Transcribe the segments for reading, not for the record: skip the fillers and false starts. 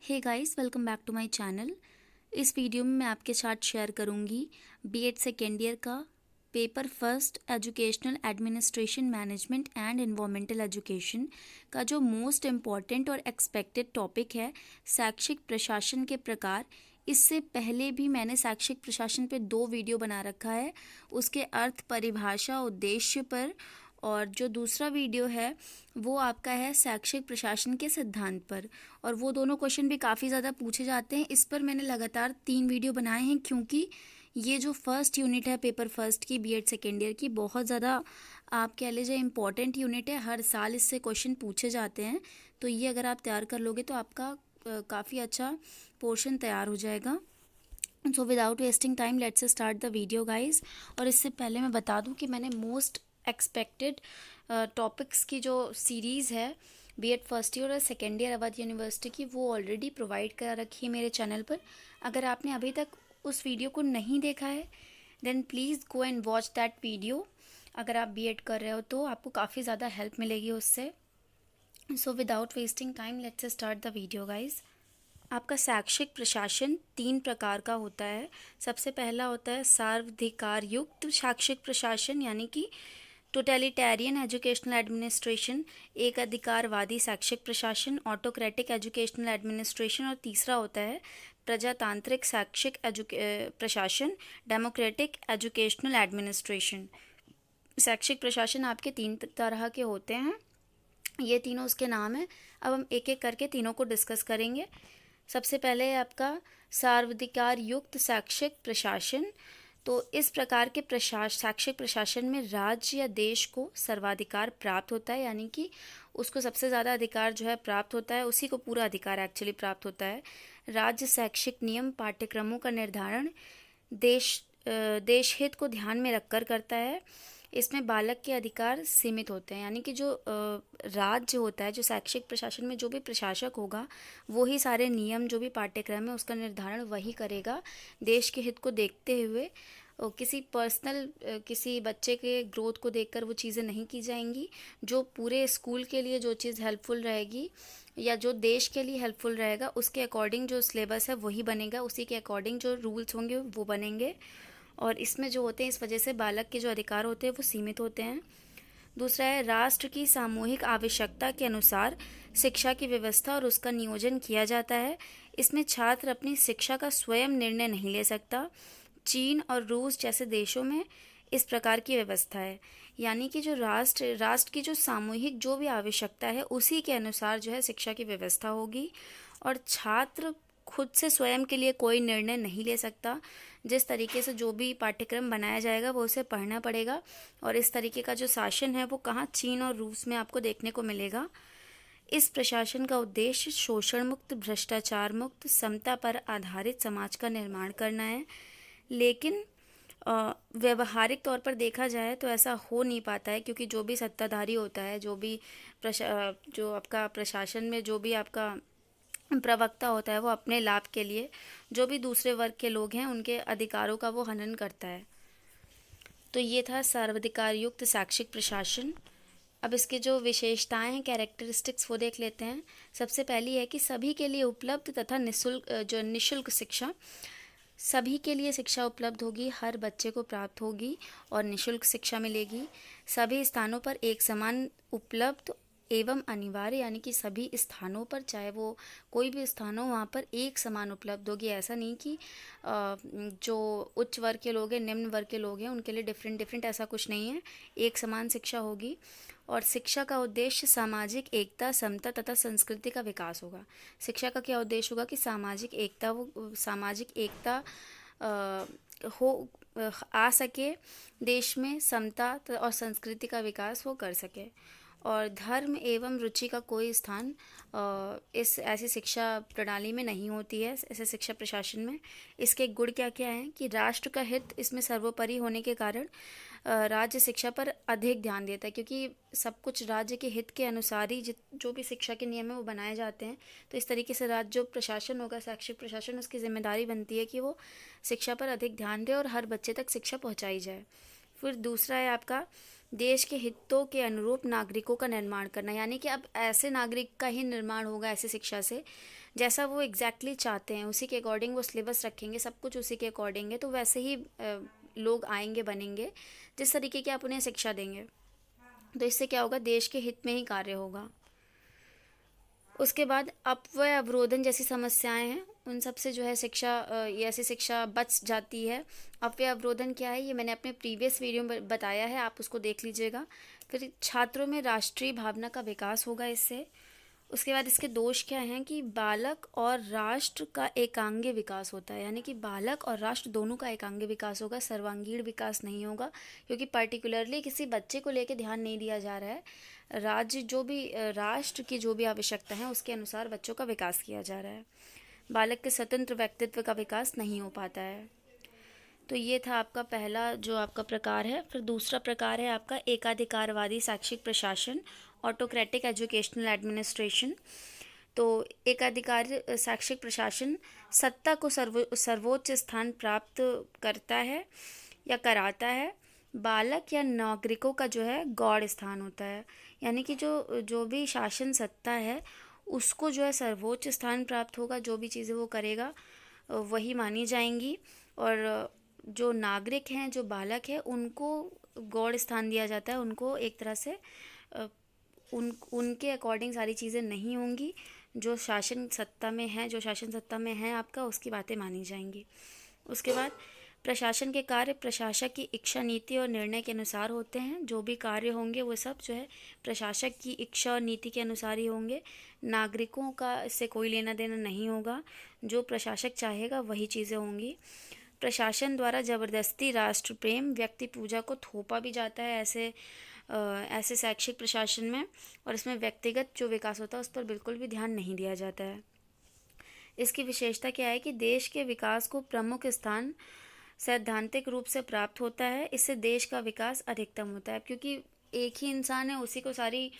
Hey guys, welcome back to my channel. इस video में मैं आपके साथ शेयर करूंगी बीएड सेकेंड ईयर का paper first educational administration management and environmental education का जो मोस्ट इम्पॉर्टेंट और एक्सपेक्टेड टॉपिक है, शैक्षिक प्रशासन के प्रकार। इससे पहले भी मैंने शैक्षिक प्रशासन पे 2 वीडियो बना रखा है, उसके अर्थ, परिभाषा, उद्देश्य पर। और जो दूसरा वीडियो है वो आपका है शैक्षिक प्रशासन के सिद्धांत पर। और वो दोनों क्वेश्चन भी काफ़ी ज़्यादा पूछे जाते हैं। इस पर मैंने लगातार 3 वीडियो बनाए हैं, क्योंकि ये जो फर्स्ट यूनिट है पेपर फर्स्ट की बीएड सेकेंड ईयर की, बहुत ज़्यादा आप कह लीजिए इम्पॉर्टेंट यूनिट है। हर साल इससे क्वेश्चन पूछे जाते हैं, तो ये अगर आप तैयार कर लोगे तो आपका काफ़ी अच्छा पोर्शन तैयार हो जाएगा। So without wasting time let's start the video guys. और इससे पहले मैं बता दूं कि मैंने मोस्ट एक्सपेक्टेड टॉपिक्स की जो सीरीज़ है बीएड फर्स्ट ईयर और सेकेंड ईयर अवध यूनिवर्सिटी की, वो ऑलरेडी प्रोवाइड कर रखी है मेरे चैनल पर। अगर आपने अभी तक उस वीडियो को नहीं देखा है then please go and watch that video. अगर आप बीएड कर रहे हो तो आपको काफ़ी ज़्यादा हेल्प मिलेगी उससे। So without wasting time let's start the video guys. आपका शैक्षिक प्रशासन 3 प्रकार का होता है। सबसे पहला होता है सर्वाधिकार युक्त शैक्षिक प्रशासन, यानी कि टोटलिटेरियन एजुकेशनल एडमिनिस्ट्रेशन, एक अधिकारवादी शैक्षिक प्रशासन, ऑटोक्रेटिक एजुकेशनल एडमिनिस्ट्रेशन। और तीसरा होता है प्रजातांत्रिक शैक्षिक प्रशासन, डेमोक्रेटिक एजुकेशनल एडमिनिस्ट्रेशन। शैक्षिक प्रशासन आपके 3 तरह के होते हैं, ये तीनों उसके नाम हैं। अब हम एक एक करके तीनों को डिस्कस करेंगे। सबसे पहले है आपका सर्वाधिकार युक्त शैक्षिक प्रशासन। तो इस प्रकार के शैक्षिक प्रशासन में राज्य या देश को सर्वाधिकार प्राप्त होता है, यानी कि उसको सबसे ज़्यादा अधिकार जो है प्राप्त होता है, उसी को पूरा अधिकार एक्चुअली प्राप्त होता है। राज्य शैक्षिक नियम पाठ्यक्रमों का निर्धारण देश हित को ध्यान में रखकर करता है। इसमें बालक के अधिकार सीमित होते हैं, यानी कि जो राज्य होता है, जो शैक्षिक प्रशासन में जो भी प्रशासक होगा वो ही सारे नियम, जो भी पाठ्यक्रम है उसका निर्धारण वही करेगा। देश के हित को देखते हुए किसी पर्सनल किसी बच्चे के ग्रोथ को देखकर वो चीज़ें नहीं की जाएंगी। जो पूरे स्कूल के लिए जो चीज़ हेल्पफुल रहेगी या जो देश के लिए हेल्पफुल रहेगा, उसके अकॉर्डिंग जो सिलेबस है वही बनेगा, उसी के अकॉर्डिंग जो रूल्स होंगे वो बनेंगे। और इसमें जो होते हैं, इस वजह से बालक के जो अधिकार होते हैं वो सीमित होते हैं। दूसरा है राष्ट्र की सामूहिक आवश्यकता के अनुसार शिक्षा की व्यवस्था और उसका नियोजन किया जाता है। इसमें छात्र अपनी शिक्षा का स्वयं निर्णय नहीं ले सकता। चीन और रूस जैसे देशों में इस प्रकार की व्यवस्था है, यानी कि जो राष्ट्र की जो सामूहिक जो भी आवश्यकता है उसी के अनुसार जो है शिक्षा की व्यवस्था होगी। और छात्र खुद से स्वयं के लिए कोई निर्णय नहीं ले सकता। जिस तरीके से जो भी पाठ्यक्रम बनाया जाएगा वो उसे पढ़ना पड़ेगा। और इस तरीके का जो शासन है वो कहाँ, चीन और रूस में आपको देखने को मिलेगा। इस प्रशासन का उद्देश्य शोषण मुक्त, भ्रष्टाचार मुक्त, समता पर आधारित समाज का निर्माण करना है। लेकिन व्यवहारिक तौर पर देखा जाए तो ऐसा हो नहीं पाता है, क्योंकि जो भी सत्ताधारी होता है, जो आपका प्रशासन में जो भी आपका प्रवक्ता होता है, वो अपने लाभ के लिए जो भी दूसरे वर्ग के लोग हैं उनके अधिकारों का वो हनन करता है। तो ये था सर्वाधिकार युक्त शैक्षिक प्रशासन। अब इसके जो विशेषताएं हैं, कैरेक्टरिस्टिक्स, वो देख लेते हैं। सबसे पहली है कि सभी के लिए उपलब्ध तथा निःशुल्क शिक्षा। सभी के लिए शिक्षा उपलब्ध होगी, हर बच्चे को प्राप्त होगी और निःशुल्क शिक्षा मिलेगी। सभी स्थानों पर एक समान उपलब्ध एवं अनिवार्य, यानी कि सभी स्थानों पर, चाहे वो कोई भी स्थान हो, वहाँ पर एक समान उपलब्ध होगी। ऐसा नहीं कि जो उच्च वर्ग के लोग हैं, निम्न वर्ग के लोग हैं, उनके लिए डिफरेंट, ऐसा कुछ नहीं है। एक समान शिक्षा होगी। और शिक्षा का उद्देश्य सामाजिक एकता, समता तथा संस्कृति का विकास होगा। शिक्षा का क्या उद्देश्य होगा कि सामाजिक एकता हो आ सके, देश में समता और संस्कृति का विकास वो कर सके। और धर्म एवं रुचि का कोई स्थान इस ऐसी शिक्षा प्रणाली में नहीं होती है, ऐसे शिक्षा प्रशासन में। इसके गुण क्या क्या हैं कि राष्ट्र का हित इसमें सर्वोपरि होने के कारण राज्य शिक्षा पर अधिक ध्यान देता है, क्योंकि सब कुछ राज्य के हित के अनुसार ही जो भी शिक्षा के नियम है वो बनाए जाते हैं। तो इस तरीके से राज्य जो प्रशासन होगा, शैक्षिक प्रशासन, उसकी जिम्मेदारी बनती है कि वो शिक्षा पर अधिक ध्यान दे और हर बच्चे तक शिक्षा पहुँचाई जाए। फिर दूसरा है आपका देश के हितों के अनुरूप नागरिकों का निर्माण करना, यानी कि अब ऐसे नागरिक का ही निर्माण होगा ऐसी शिक्षा से जैसा वो एग्जैक्टली चाहते हैं उसी के अकॉर्डिंग वो सिलेबस रखेंगे, सब कुछ उसी के अकॉर्डिंग है, तो वैसे ही लोग आएंगे बनेंगे जिस तरीके की आप उन्हें शिक्षा देंगे। तो इससे क्या होगा, देश के हित में ही कार्य होगा। उसके बाद अपव्यय अवरोधन जैसी समस्याएं हैं, उन सब से जो है शिक्षा ये ऐसी शिक्षा बच जाती है। अपव्यय अवरोधन क्या है, ये मैंने अपने प्रीवियस वीडियो में बताया है, आप उसको देख लीजिएगा। फिर छात्रों में राष्ट्रीय भावना का विकास होगा इससे। उसके बाद इसके दोष क्या हैं कि बालक और राष्ट्र का एकांगी विकास होता है, यानी कि बालक और राष्ट्र दोनों का एकांगी विकास होगा, सर्वांगीण विकास नहीं होगा, क्योंकि पर्टिकुलरली किसी बच्चे को लेकर ध्यान नहीं दिया जा रहा है। राज्य जो भी राष्ट्र की जो भी आवश्यकता है उसके अनुसार बच्चों का विकास किया जा रहा है। बालक के स्वतंत्र व्यक्तित्व का विकास नहीं हो पाता है। तो ये था आपका पहला जो आपका प्रकार है। फिर दूसरा प्रकार है आपका एकाधिकारवादी शैक्षिक प्रशासन, ऑटोक्रेटिक एजुकेशनल एडमिनिस्ट्रेशन। तो एकाधिकार शैक्षिक प्रशासन सत्ता को सर्वोच्च स्थान प्राप्त करता है या कराता है। बालक या नागरिकों का जो है गौड़ स्थान होता है, यानी कि जो जो भी शासन सत्ता है उसको जो है सर्वोच्च स्थान प्राप्त होगा, जो भी चीज़ें वो करेगा वही मानी जाएंगी। और जो नागरिक हैं, जो बालक है, उनको गौड़ स्थान दिया जाता है, उनको एक तरह से उनके अकॉर्डिंग सारी चीज़ें नहीं होंगी। जो शासन सत्ता में है, जो शासन सत्ता में है आपका, उसकी बातें मानी जाएंगी। उसके बाद प्रशासन के कार्य प्रशासक की इच्छा, नीति और निर्णय के अनुसार होते हैं। जो भी कार्य होंगे वो सब जो है प्रशासक की इच्छा और नीति के अनुसार ही होंगे। नागरिकों का इससे कोई लेना देना नहीं होगा, जो प्रशासक चाहेगा वही चीज़ें होंगी। प्रशासन द्वारा जबरदस्ती राष्ट्र प्रेम, व्यक्ति पूजा को थोपा भी जाता है ऐसे शैक्षिक प्रशासन में, और इसमें व्यक्तिगत जो विकास होता है उस पर बिल्कुल भी ध्यान नहीं दिया जाता है। इसकी विशेषता क्या है कि देश के विकास को प्रमुख स्थान सैद्धांतिक रूप से प्राप्त होता है। इससे देश का विकास अधिकतम होता है, क्योंकि एक ही इंसान है, उसी को सारी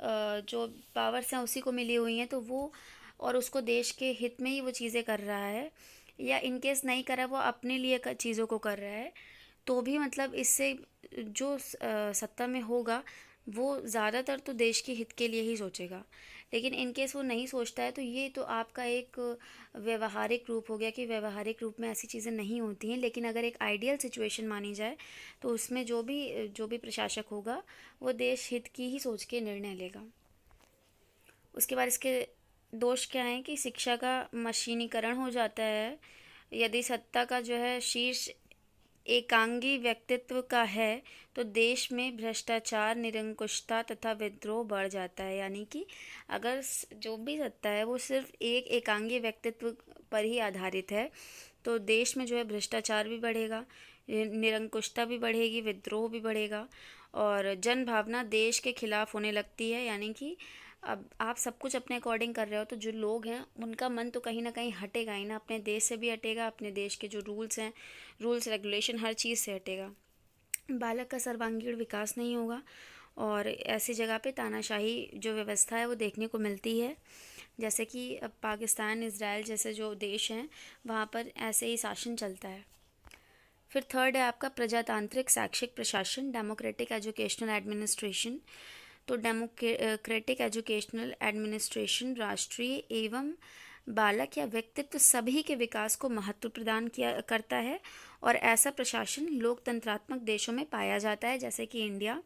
जो पावर्स हैं उसी को मिली हुई हैं, तो वो और उसको देश के हित में ही वो चीज़ें कर रहा है, या इनकेस नहीं कर रहा, वो अपने लिए चीज़ों को कर रहा है, तो भी मतलब इससे जो सत्ता में होगा वो ज़्यादातर तो देश के हित के लिए ही सोचेगा। लेकिन इनकेस वो नहीं सोचता है तो ये तो आपका एक व्यवहारिक रूप हो गया कि व्यवहारिक रूप में ऐसी चीज़ें नहीं होती हैं। लेकिन अगर एक आइडियल सिचुएशन मानी जाए तो उसमें जो भी प्रशासक होगा वो देश हित की ही सोच के निर्णय लेगा। उसके बाद इसके दोष क्या हैं कि शिक्षा का मशीनीकरण हो जाता है। यदि सत्ता का जो है शीर्ष एकांगी व्यक्तित्व का है तो देश में भ्रष्टाचार, निरंकुशता तथा विद्रोह बढ़ जाता है। यानी कि अगर जो भी सत्ता है वो सिर्फ एक एकांगी व्यक्तित्व पर ही आधारित है तो देश में जो है भ्रष्टाचार भी बढ़ेगा, निरंकुशता भी बढ़ेगी, विद्रोह भी बढ़ेगा, और जन भावना देश के खिलाफ होने लगती है। यानी कि अब आप सब कुछ अपने अकॉर्डिंग कर रहे हो तो जो लोग हैं उनका मन तो कहीं ना कहीं हटेगा ही ना, अपने देश से भी हटेगा, अपने देश के जो रूल्स हैं, रूल्स रेगुलेशन, हर चीज़ से हटेगा। बालक का सर्वांगीण विकास नहीं होगा, और ऐसी जगह पे तानाशाही जो व्यवस्था है वो देखने को मिलती है। जैसे कि अब पाकिस्तान, इजराइल जैसे जो देश हैं वहाँ पर ऐसे ही शासन चलता है। फिर थर्ड है आपका प्रजातांत्रिक शैक्षिक प्रशासन, डेमोक्रेटिक एजुकेशनल एडमिनिस्ट्रेशन। तो डेमोक्रेटिक एजुकेशनल एडमिनिस्ट्रेशन राष्ट्रीय एवं बालक या व्यक्तित्व सभी के विकास को महत्व प्रदान किया करता है, और ऐसा प्रशासन लोकतंत्रात्मक देशों में पाया जाता है जैसे कि इंडिया।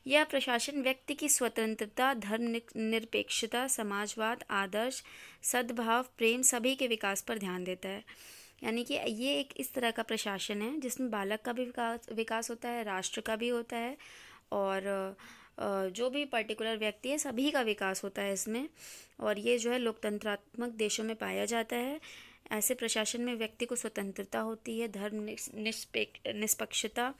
यह प्रशासन व्यक्ति की स्वतंत्रता, धर्म निरपेक्षता, समाजवाद, आदर्श, सद्भाव, प्रेम सभी के विकास पर ध्यान देता है। यानी कि ये एक इस तरह का प्रशासन है जिसमें बालक का भी विकास होता है, राष्ट्र का भी होता है, और जो भी पर्टिकुलर व्यक्ति है सभी का विकास होता है इसमें, और ये जो है लोकतंत्रात्मक देशों में पाया जाता है। ऐसे प्रशासन में व्यक्ति को स्वतंत्रता होती है, धर्म निष्पक्षता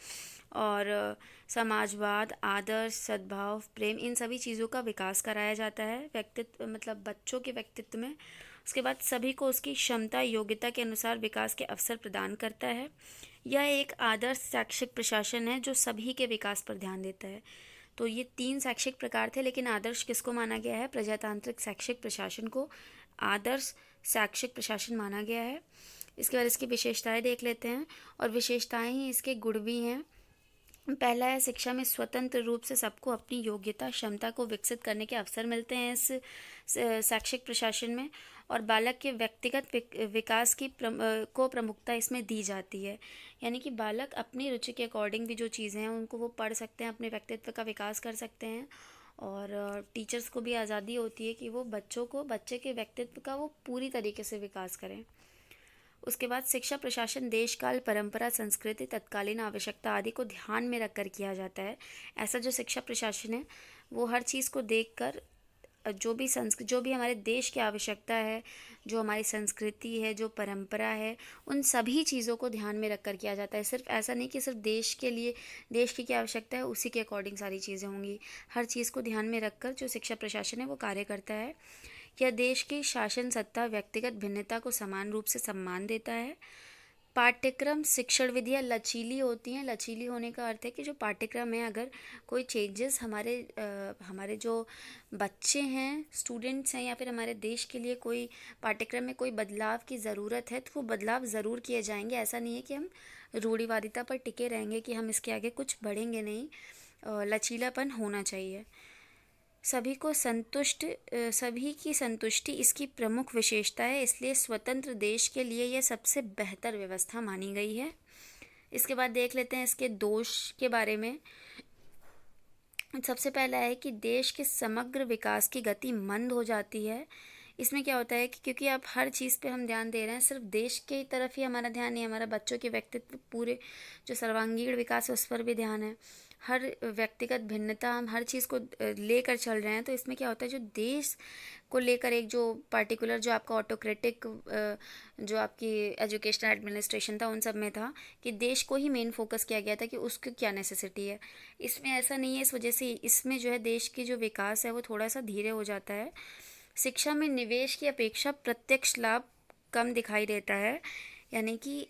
और समाजवाद, आदर्श, सद्भाव, प्रेम, इन सभी चीज़ों का विकास कराया जाता है व्यक्तित्व मतलब बच्चों के व्यक्तित्व में। उसके बाद सभी को उसकी क्षमता, योग्यता के अनुसार विकास के अवसर प्रदान करता है। यह एक आदर्श शैक्षिक प्रशासन है जो सभी के विकास पर ध्यान देता है। तो ये 3 शैक्षिक प्रकार थे, लेकिन आदर्श किसको माना गया है? प्रजातांत्रिक शैक्षिक प्रशासन को आदर्श शैक्षिक प्रशासन माना गया है। इसके बाद इसकी विशेषताएं देख लेते हैं, और विशेषताएं ही इसके गुण भी हैं। पहला है शिक्षा में स्वतंत्र रूप से सबको अपनी योग्यता, क्षमता को विकसित करने के अवसर मिलते हैं इस शैक्षिक प्रशासन में। और बालक के व्यक्तिगत विकास की को प्रमुखता इसमें दी जाती है। यानी कि बालक अपनी रुचि के अकॉर्डिंग भी जो चीज़ें हैं उनको वो पढ़ सकते हैं, अपने व्यक्तित्व का विकास कर सकते हैं। और टीचर्स को भी आज़ादी होती है कि वो बच्चे के व्यक्तित्व का वो पूरी तरीके से विकास करें। उसके बाद शिक्षा प्रशासन देश काल, परंपरा, संस्कृति, तत्कालीन आवश्यकता आदि को ध्यान में रखकर किया जाता है। ऐसा जो शिक्षा प्रशासन है वो हर चीज़ को देखकर जो भी हमारे देश की आवश्यकता है, जो हमारी संस्कृति है, जो परंपरा है, उन सभी चीज़ों को ध्यान में रखकर किया जाता है। सिर्फ ऐसा नहीं कि सिर्फ देश के लिए, देश की क्या आवश्यकता है उसी के अकॉर्डिंग सारी चीज़ें होंगी। हर चीज़ को ध्यान में रखकर जो शिक्षा प्रशासन है वो कार्य करता है। यह देश की शासन सत्ता, व्यक्तिगत भिन्नता को समान रूप से सम्मान देता है। पाठ्यक्रम शिक्षण विधियाँ लचीली होती हैं। लचीली होने का अर्थ है कि जो पाठ्यक्रम है, अगर कोई चेंजेस हमारे जो बच्चे हैं, स्टूडेंट्स हैं, या फिर हमारे देश के लिए कोई पाठ्यक्रम में कोई बदलाव की ज़रूरत है तो वो बदलाव ज़रूर किए जाएंगे। ऐसा नहीं है कि हम रूढ़िवादिता पर टिके रहेंगे कि हम इसके आगे कुछ बढ़ेंगे नहीं। लचीलापन होना चाहिए। सभी की संतुष्टि इसकी प्रमुख विशेषता है, इसलिए स्वतंत्र देश के लिए यह सबसे बेहतर व्यवस्था मानी गई है। इसके बाद देख लेते हैं इसके दोष के बारे में। सबसे पहला है कि देश के समग्र विकास की गति मंद हो जाती है। इसमें क्या होता है कि क्योंकि अब हर चीज़ पे हम ध्यान दे रहे हैं, सिर्फ देश की तरफ ही हमारा ध्यान नहीं, हमारा बच्चों के व्यक्तित्व, पूरे जो सर्वांगीण विकास है उस पर भी ध्यान है। हर व्यक्तिगत भिन्नता, हम हर चीज़ को लेकर चल रहे हैं। तो इसमें क्या होता है, जो देश को लेकर एक जो पार्टिकुलर जो आपका ऑटोक्रेटिक जो आपकी एजुकेशनल एडमिनिस्ट्रेशन था उन सब में था कि देश को ही मेन फोकस किया गया था कि उसकी क्या नेसेसिटी है। इसमें ऐसा नहीं है। इस वजह से इसमें जो है देश की जो विकास है वो थोड़ा सा धीरे हो जाता है। शिक्षा में निवेश की अपेक्षा प्रत्यक्ष लाभ कम दिखाई देता है। यानी कि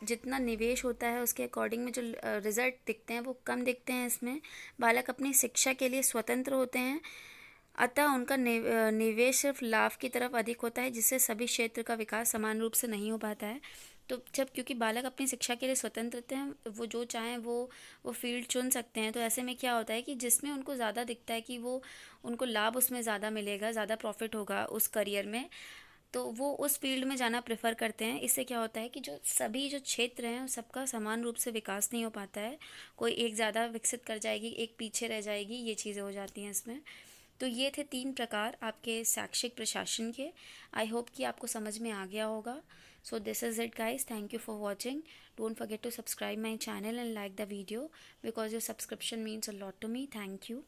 जितना निवेश होता है उसके अकॉर्डिंग में जो रिजल्ट दिखते हैं वो कम दिखते हैं। इसमें बालक अपनी शिक्षा के लिए स्वतंत्र होते हैं, अतः उनका निवेश सिर्फ लाभ की तरफ अधिक होता है, जिससे सभी क्षेत्र का विकास समान रूप से नहीं हो पाता है। तो जब क्योंकि बालक अपनी शिक्षा के लिए स्वतंत्र होते हैं, वो जो चाहें वो फील्ड चुन सकते हैं। तो ऐसे में क्या होता है कि जिसमें उनको ज़्यादा दिखता है कि वो उनको लाभ उसमें ज़्यादा मिलेगा, ज़्यादा प्रॉफिट होगा उस करियर में, तो वो उस फील्ड में जाना प्रेफर करते हैं। इससे क्या होता है कि जो सभी जो क्षेत्र हैं सबका समान रूप से विकास नहीं हो पाता है। कोई एक ज़्यादा विकसित कर जाएगी, एक पीछे रह जाएगी, ये चीज़ें हो जाती हैं इसमें। तो ये थे 3 प्रकार आपके शैक्षिक प्रशासन के। आई होप कि आपको समझ में आ गया होगा। So this is it guys, thank you for watching. Don't forget to subscribe my channel and like the video because your subscription means a lot to me. Thank you.